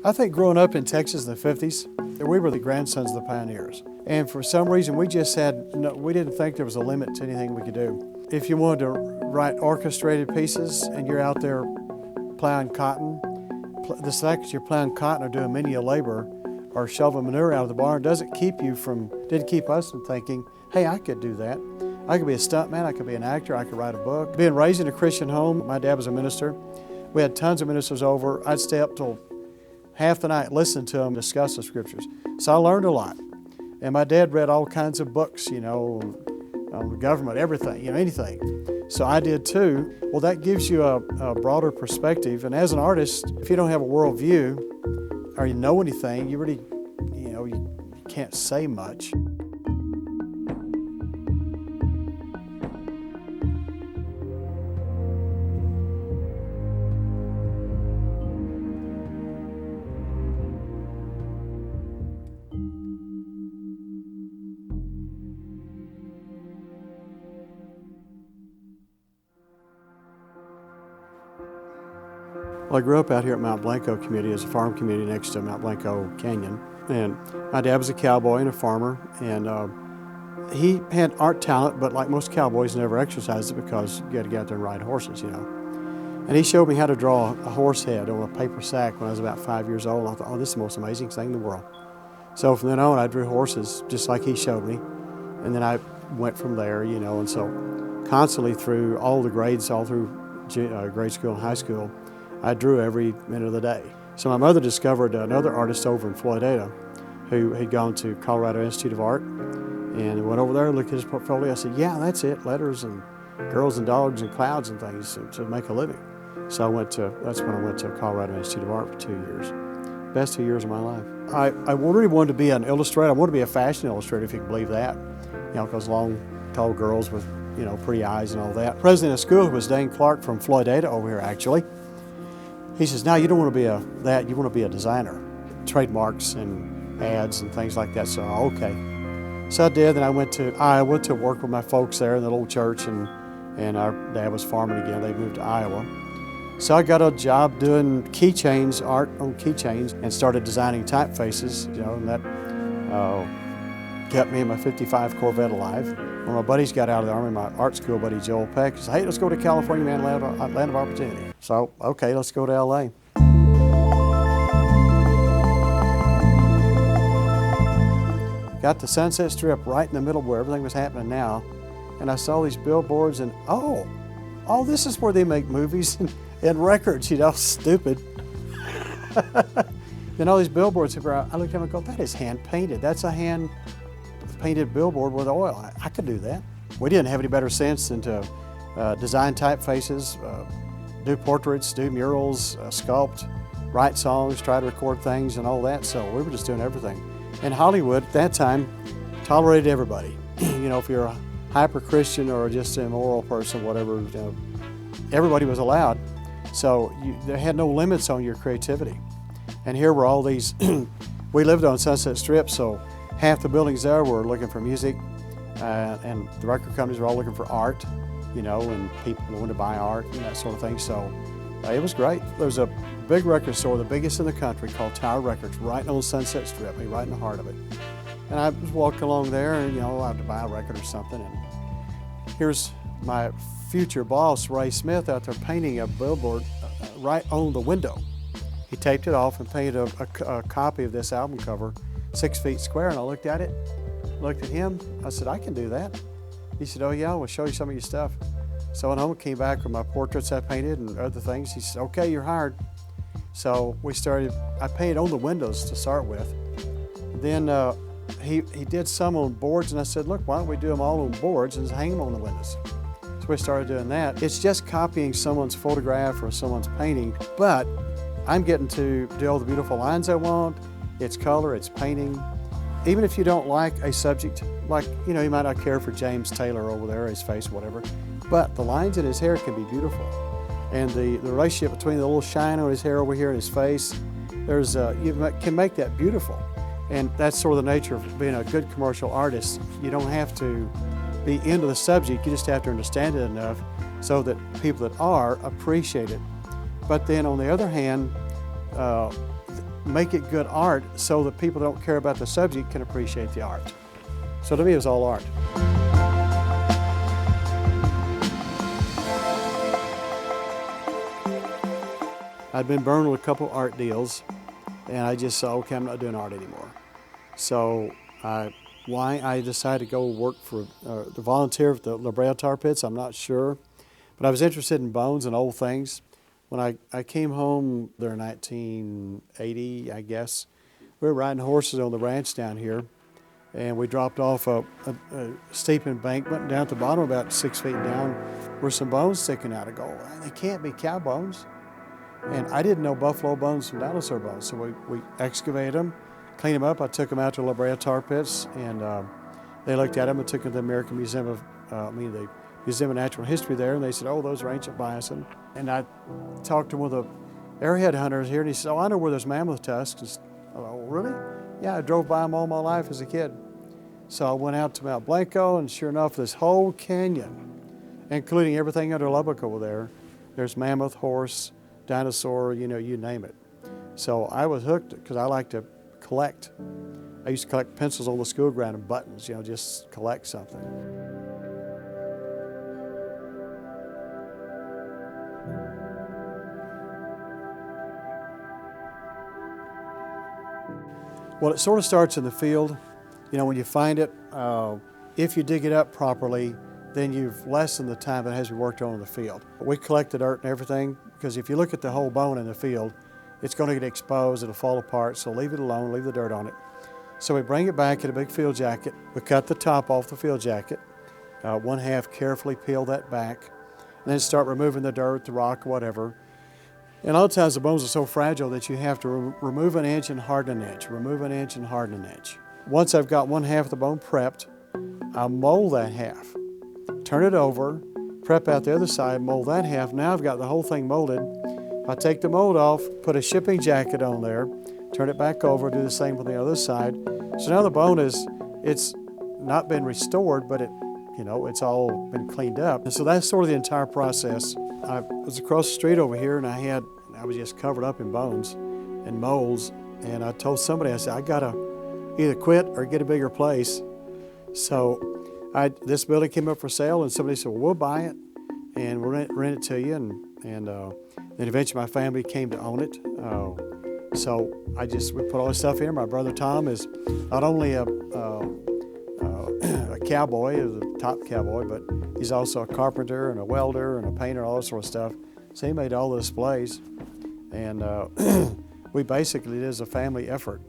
I think growing up in Texas in the 50s, we were the grandsons of the pioneers. And for some reason, we just we didn't think there was a limit to anything we could do. If you wanted to write orchestrated pieces and you're out there plowing cotton, the fact that you're plowing cotton or doing menial labor or shoveling manure out of the barn didn't keep us from thinking, hey, I could do that. I could be a stuntman, I could be an actor, I could write a book. Being raised in a Christian home, my dad was a minister. We had tons of ministers over. I'd stay up till half the night, listen to them discuss the scriptures. So I learned a lot. And my dad read all kinds of books, on the government, everything, anything. So I did too. Well, that gives you a broader perspective. And as an artist, if you don't have a worldview or you know anything, you really, you can't say much. Well, I grew up out here at Mount Blanco community as a farm community next to Mount Blanco Canyon. And my dad was a cowboy and a farmer, and he had art talent, but like most cowboys, never exercised it because you had to get out there and ride horses, And he showed me how to draw a horse head on a paper sack when I was about 5 years old. I thought, oh, this is the most amazing thing in the world. So from then on, I drew horses just like he showed me. And then I went from there, and so constantly through all the grades, all through grade school and high school, I drew every minute of the day. So my mother discovered another artist over in Floydada who had gone to Colorado Institute of Art and went over there and looked at his portfolio. I said, yeah, that's it, letters and girls and dogs and clouds and things to make a living. So that's when I went to Colorado Institute of Art for 2 years. Best 2 years of my life. I really wanted to be an illustrator. I wanted to be a fashion illustrator, if you can believe that. Because long, tall girls with, pretty eyes and all that. President of school was Dane Clark from Floydada over here, actually. He says, no, you don't want to be you want to be a designer, trademarks and ads and things like that. So, okay. So I did, and I went to work with my folks there in the little church, and our dad was farming again. They moved to Iowa. So I got a job doing keychains, art on keychains, and started designing typefaces, and that kept me and my 55 Corvette alive. When my buddies got out of the Army, my art school buddy Joel Peck said, hey, let's go to California, man, land of opportunity. So, okay, let's go to LA. Got the Sunset Strip right in the middle where everything was happening now, and I saw these billboards and, oh, this is where they make movies and records, stupid. Then all these billboards, I looked at them and go, that is hand painted. That's a hand painted billboard with oil. I could do that. We didn't have any better sense than to design typefaces, do portraits, do murals, sculpt, write songs, try to record things and all that. So we were just doing everything. And Hollywood at that time tolerated everybody. If you're a hyper-Christian or just an immoral person, whatever, everybody was allowed. So they had no limits on your creativity. And here were all these, we lived on Sunset Strip, so half the buildings there were looking for music, and the record companies were all looking for art, and people wanted to buy art and that sort of thing. So it was great. There was a big record store, the biggest in the country, called Tower Records, right on Sunset Strip, right in the heart of it. And I was walking along there, and I had to buy a record or something. And here's my future boss, Ray Smith, out there painting a billboard right on the window. He taped it off and painted a copy of this album cover, 6 feet square, and I looked at it, looked at him. I said, I can do that. He said, oh yeah, we'll show you some of your stuff. So I went home and came back with my portraits I painted and other things. He said, okay, you're hired. So I painted on the windows to start with. Then he did some on boards, and I said, look, why don't we do them all on boards and just hang them on the windows? So we started doing that. It's just copying someone's photograph or someone's painting, but I'm getting to do all the beautiful lines I want. It's color, it's painting. Even if you don't like a subject, like, you might not care for James Taylor over there, his face, whatever, but the lines in his hair can be beautiful. And the relationship between the little shine on his hair over here and his face, you can make that beautiful. And that's sort of the nature of being a good commercial artist. You don't have to be into the subject, you just have to understand it enough so that people that are appreciate it. But then on the other hand, make it good art so that people that don't care about the subject can appreciate the art. So to me, it was all art. I'd been burned with a couple art deals, and I just said, okay, I'm not doing art anymore. So why I decided to go work for the volunteer at the La Brea Tar Pits, I'm not sure. But I was interested in bones and old things. When I came home there in 1980, I guess, we were riding horses on the ranch down here, and we dropped off a steep embankment. Down at the bottom, about 6 feet down, were some bones sticking out. I go, they can't be cow bones. And I didn't know buffalo bones from dinosaur bones, so we excavated them, cleaned them up. I took them out to La Brea Tar Pits, and they looked at them and took them to the American Museum of, the Museum of Natural History there, and they said, oh, those are ancient bison. And I talked to one of the airhead hunters here, and he said, oh, I know where there's mammoth tusks. I go, oh, really? Yeah, I drove by them all my life as a kid. So I went out to Mount Blanco, and sure enough, this whole canyon, including everything under Lubbock over there, there's mammoth, horse, dinosaur, you name it. So I was hooked because I like to collect. I used to collect pencils on the school ground and buttons, just collect something. Well, it sort of starts in the field. When you find it, if you dig it up properly, then you've lessened the time that has to be worked on in the field. We collect the dirt and everything, because if you look at the whole bone in the field, it's going to get exposed, it'll fall apart, so leave it alone, leave the dirt on it. So we bring it back in a big field jacket. We cut the top off the field jacket, one half carefully peel that back, and then start removing the dirt, the rock, whatever. And a lot of times the bones are so fragile that you have to remove an inch and harden an inch, remove an inch and harden an inch. Once I've got one half of the bone prepped, I'll mold that half. Turn it over, prep out the other side, mold that half. Now I've got the whole thing molded. I take the mold off, put a shipping jacket on there, turn it back over, do the same on the other side. So now the bone it's not been restored, but it's all been cleaned up. And so that's sort of the entire process. I was across the street over here, and I was just covered up in bones and molds. And I told somebody, I said, I gotta either quit or get a bigger place. So this building came up for sale, and somebody said, well, we'll buy it and we'll rent it to you. And then eventually my family came to own it. So we put all this stuff in. My brother Tom is not only a cowboy, a top cowboy, but he's also a carpenter and a welder and a painter, all that sort of stuff. So he made all the displays, and we basically did it as a family effort.